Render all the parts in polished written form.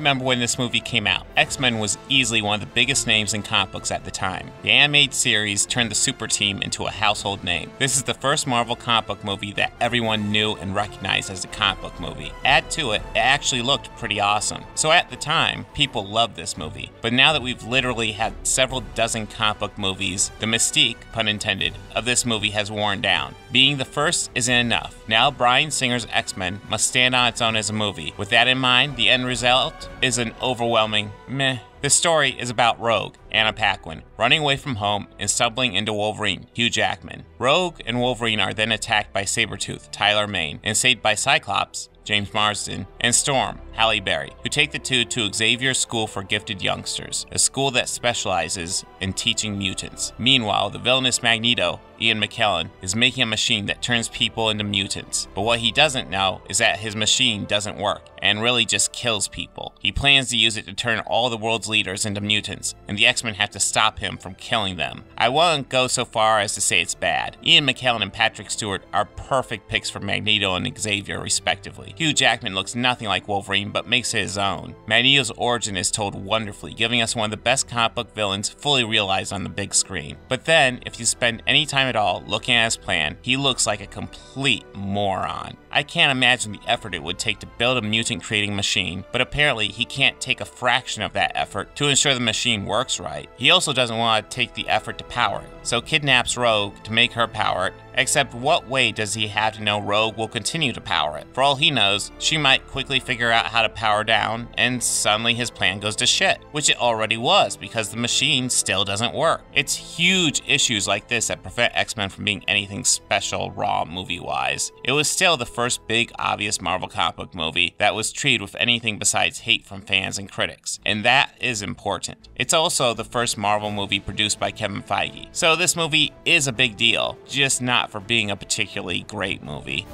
remember when this movie came out, X-Men was easily one of the biggest names in comic books at the time. The animated series turned the super team into a household name. This is the first Marvel comic book movie that everyone knew and recognized as a comic book movie. Add to it, it actually looked pretty awesome. So at the time, people loved this movie. But now that we've literally had several dozen comic book movies, the mystique, pun intended, of this movie has worn down. Being the first isn't enough. Now Bryan Singer's X-Men must stand on its own as a movie. With that in mind, the end result is an overwhelming meh. The story is about Rogue, Anna Paquin, running away from home and stumbling into Wolverine, Hugh Jackman. Rogue and Wolverine are then attacked by Sabretooth, Tyler Mane, and saved by Cyclops, James Marsden, and Storm, Halle Berry, who take the two to Xavier's School for Gifted Youngsters, a school that specializes in teaching mutants. Meanwhile, the villainous Magneto, Ian McKellen, is making a machine that turns people into mutants. But what he doesn't know is that his machine doesn't work, and really just kills people. He plans to use it to turn all the world's leaders into mutants, and the X-Men have to stop him from killing them. I won't go so far as to say it's bad. Ian McKellen and Patrick Stewart are perfect picks for Magneto and Xavier respectively. Hugh Jackman looks nothing like Wolverine but makes it his own. Magneto's origin is told wonderfully, giving us one of the best comic book villains fully realized on the big screen. But then, if you spend any time at all looking at his plan, he looks like a complete moron. I can't imagine the effort it would take to build a mutant-creating machine, but apparently he can't take a fraction of that effort to ensure the machine works right. He also doesn't want to take the effort to power it, so kidnaps Rogue to make her power it. Except what way does he have to know Rogue will continue to power it? For all he knows, she might quickly figure out how to power down, and suddenly his plan goes to shit, which it already was because the machine still doesn't work. It's huge issues like this that prevent X-Men from being anything special raw movie-wise. It was still the first big obvious Marvel comic book movie that was treated with anything besides hate from fans and critics, and that is important. It's also the first Marvel movie produced by Kevin Feige, so this movie is a big deal, just not for being a particularly great movie.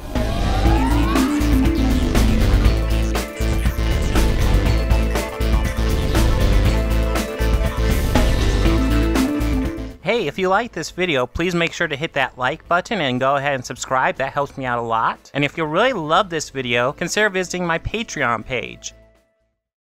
Hey, if you like this video, please make sure to hit that like button and go ahead and subscribe. That helps me out a lot. And if you really love this video, consider visiting my Patreon page.